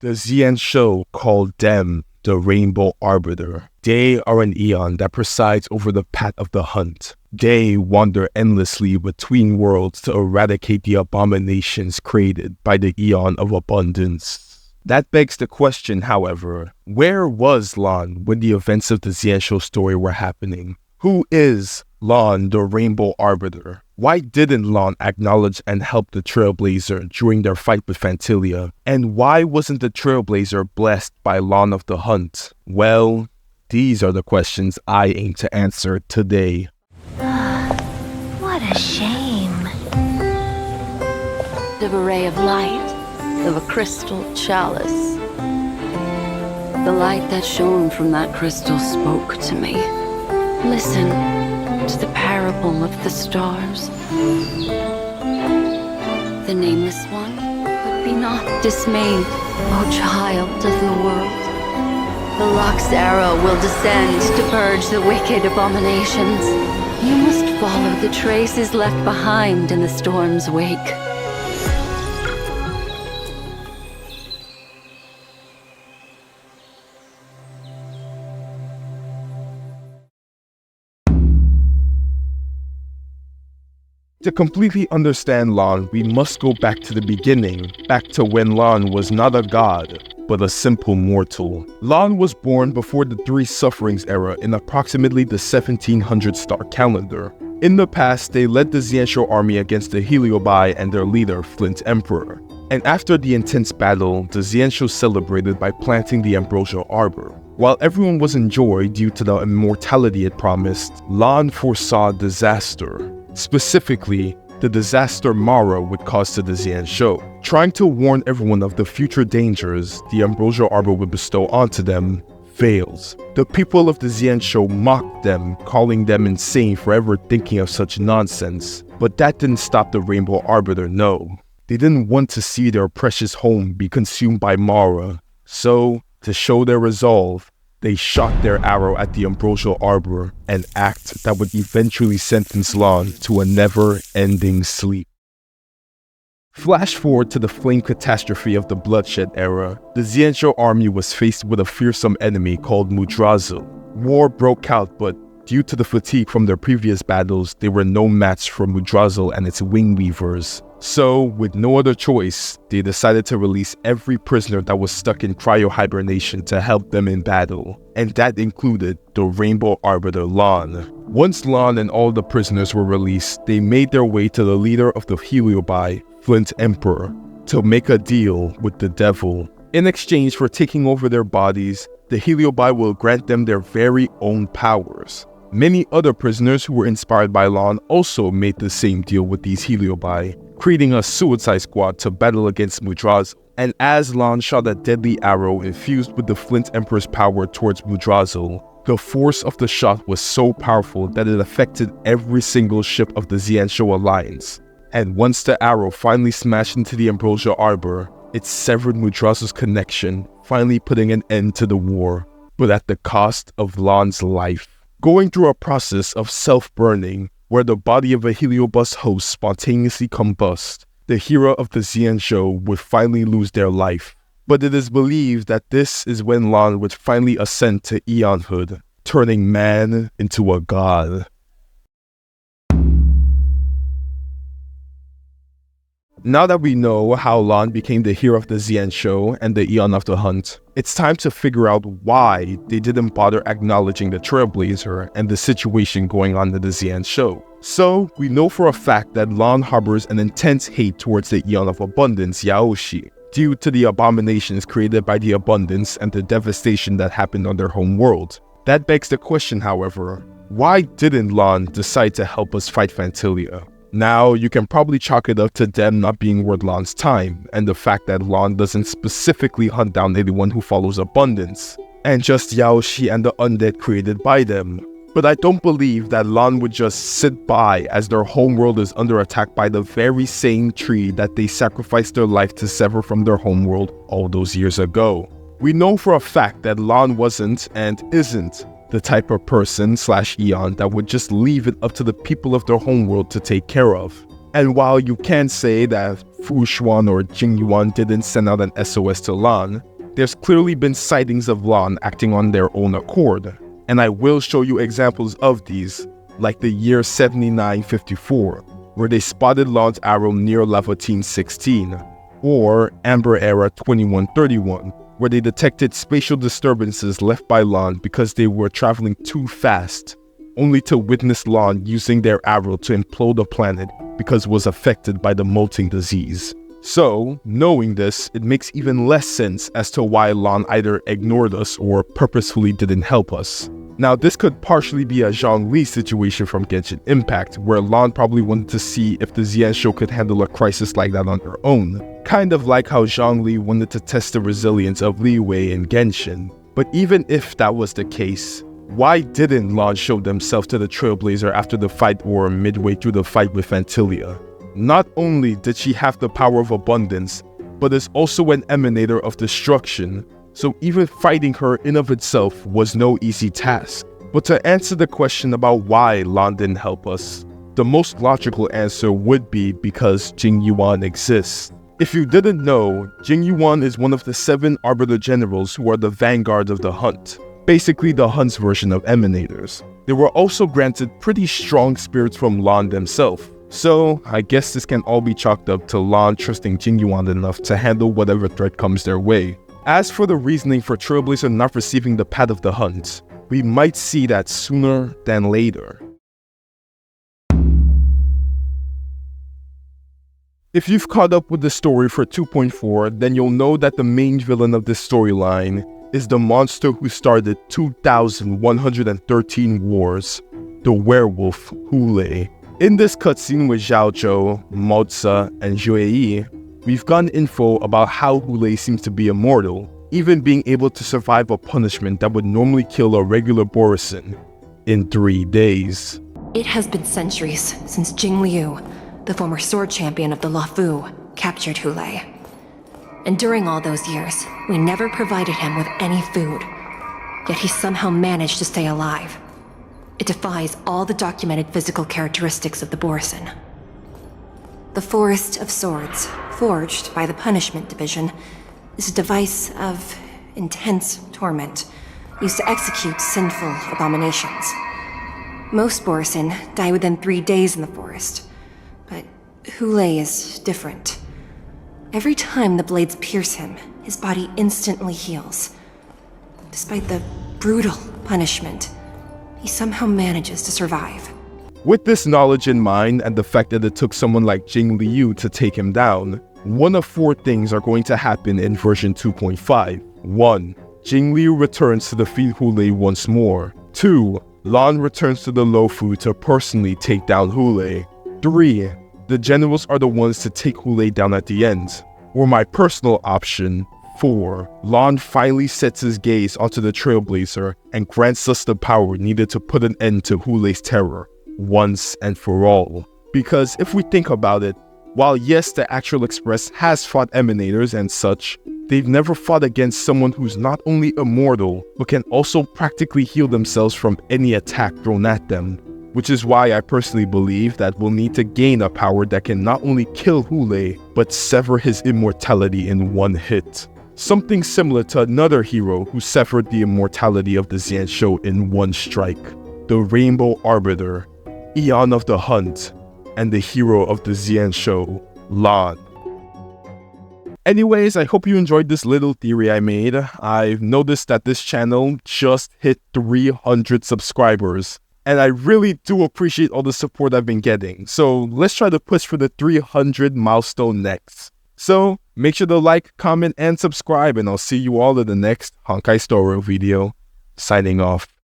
The Xian show called them the Rainbow Arbiter. They are an Aeon that presides over the path of the hunt. They wander endlessly between worlds to eradicate the abominations created by the Aeon of Abundance. That begs the question, however, where was Lan when the events of the Xian show story were happening? Who is Lan, the Rainbow Arbiter? Why didn't Lan acknowledge and help the Trailblazer during their fight with Phantilia? And why wasn't the Trailblazer blessed by Lan of the Hunt? Well, these are the questions I aim to answer today. What a shame. Of a ray of light, of a crystal chalice. The light that shone from that crystal spoke to me. Listen to the parable of the stars. The nameless one, but be not dismayed, O child of the world. The Lock's arrow will descend to purge the wicked abominations. You must follow the traces left behind in the storm's wake. To completely understand Lan, we must go back to the beginning, back to when Lan was not a god, but a simple mortal. Lan was born before the Three Sufferings era in approximately the 1700 star calendar. In the past, they led the Xian show army against the Heliobi and their leader, Flint Emperor. And after the intense battle, the Xian show celebrated by planting the Ambrosial Arbor. While everyone was in joy due to the immortality it promised, Lan foresaw disaster. Specifically, the disaster Mara would cause to the Xian show. Trying to warn everyone of the future dangers the Ambrosial Arbor would bestow onto them fails. The people of the Xian show mocked them, calling them insane for ever thinking of such nonsense. But that didn't stop the Rainbow Arbiter, no. They didn't want to see their precious home be consumed by Mara. So, to show their resolve, they shot their arrow at the Ambrosial Arbor, an act that would eventually sentence Lan to a never-ending sleep. Flash forward to the flame catastrophe of the Bloodshed era. The Xian show army was faced with a fearsome enemy called Mudrazel. War broke out, but due to the fatigue from their previous battles, they were no match for Mudrazel and its wingweavers. So, with no other choice, they decided to release every prisoner that was stuck in cryo-hibernation to help them in battle. And that included the Rainbow Arbiter Lan. Once Lan and all the prisoners were released, they made their way to the leader of the Heliobi, Flint Emperor, to make a deal with the devil. In exchange for taking over their bodies, the Heliobi will grant them their very own powers. Many other prisoners who were inspired by Lan also made the same deal with these Heliobi, creating a suicide squad to battle against Mudrazel. And as Lan shot a deadly arrow infused with the Flint Emperor's power towards Mudrazel, the force of the shot was so powerful that it affected every single ship of the Xian show alliance. And once the arrow finally smashed into the Ambrosial Arbor, it severed Mudrazel's connection, finally putting an end to the war, but at the cost of Lan's life. Going through a process of self-burning, where the body of a Heliobus host spontaneously combust, the hero of the Xian show would finally lose their life. But it is believed that this is when Lan would finally ascend to Aeonhood, turning man into a god. Now that we know how Lan became the hero of the Xian show and the Aeon of the Hunt, it's time to figure out why they didn't bother acknowledging the Trailblazer and the situation going on in the Xian show. So, we know for a fact that Lan harbors an intense hate towards the Aeon of Abundance, Yaoshi, due to the abominations created by the Abundance and the devastation that happened on their home world. That begs the question, however, why didn't Lan decide to help us fight Phantilia? Now, you can probably chalk it up to them not being worth Lan's time, and the fact that Lan doesn't specifically hunt down anyone who follows Abundance, and just Yaoshi and the undead created by them. But I don't believe that Lan would just sit by as their homeworld is under attack by the very same tree that they sacrificed their life to sever from their homeworld all those years ago. We know for a fact that Lan wasn't and isn't the type of person / Aeon that would just leave it up to the people of their homeworld to take care of. And while you can say that Fu Xuan or Jing Yuan didn't send out an SOS to Lan, there's clearly been sightings of Lan acting on their own accord, and I will show you examples of these, like the year 7954, where they spotted Lan's arrow near Lavatine 16, or Amber Era 2131, where they detected spatial disturbances left by Lan because they were traveling too fast, only to witness Lan using their arrow to implode a planet because it was affected by the molting disease. So, knowing this, it makes even less sense as to why Lan either ignored us or purposefully didn't help us. Now, this could partially be a Zhongli situation from Genshin Impact, where Lan probably wanted to see if the Xianzhou could handle a crisis like that on her own. Kind of like how Zhongli wanted to test the resilience of Li Wei in Genshin. But even if that was the case, why didn't Lan show themselves to the Trailblazer after the fight or midway through the fight with Phantilia? Not only did she have the power of abundance, but is also an emanator of destruction, so even fighting her in of itself was no easy task. But to answer the question about why Lan didn't help us, the most logical answer would be because Jing Yuan exists. If you didn't know, Jing Yuan is one of the 7 Arbiter Generals who are the vanguard of the Hunt, basically the Hunt's version of emanators. They were also granted pretty strong spirits from Lan themselves. So, I guess this can all be chalked up to Lan trusting Jing Yuan enough to handle whatever threat comes their way. As for the reasoning for Trailblazer not receiving the Path of the Hunt, we might see that sooner than later. If you've caught up with the story for 2.4, then you'll know that the main villain of this storyline is the monster who started 2,113 wars, the werewolf Hule. In this cutscene with Zhao Zhou, Maozi, and Zhuyi, we've gotten info about how Hule seems to be immortal, even being able to survive a punishment that would normally kill a regular Borisin in 3 days. It has been centuries since Jing Liu, the former sword champion of the Luofu, captured Hule. And during all those years, we never provided him with any food. Yet he somehow managed to stay alive. It defies all the documented physical characteristics of the Borisin. The Forest of Swords, forged by the Punishment Division, is a device of intense torment, used to execute sinful abominations. Most Borisin die within 3 days in the forest, but Hule is different. Every time the blades pierce him, his body instantly heals. Despite the brutal punishment, he somehow manages to survive. With this knowledge in mind and the fact that it took someone like Jing Liu to take him down, one of 4 things are going to happen in version 2.5. 1. Jing Liu returns to defeat Hule once more. 2. Lan returns to the Luofu to personally take down Hule. 3. The generals are the ones to take Hule down at the end. Or my personal option, 4. Lan finally sets his gaze onto the Trailblazer and grants us the power needed to put an end to Hule's terror, once and for all. Because if we think about it, while yes, the actual Express has fought emanators and such, they've never fought against someone who's not only immortal, but can also practically heal themselves from any attack thrown at them. Which is why I personally believe that we'll need to gain a power that can not only kill Hule, but sever his immortality in one hit. Something similar to another hero who severed the immortality of the Xianzhou in one strike. The Rainbow Arbiter, Aeon of the Hunt, and the hero of the Xianzhou, Lan. Anyways, I hope you enjoyed this little theory I made. I've noticed that this channel just hit 300 subscribers. And I really do appreciate all the support I've been getting. So let's try to push for the 300 milestone next. So make sure to like, comment, and subscribe, and I'll see you all in the next Honkai Story video. Signing off.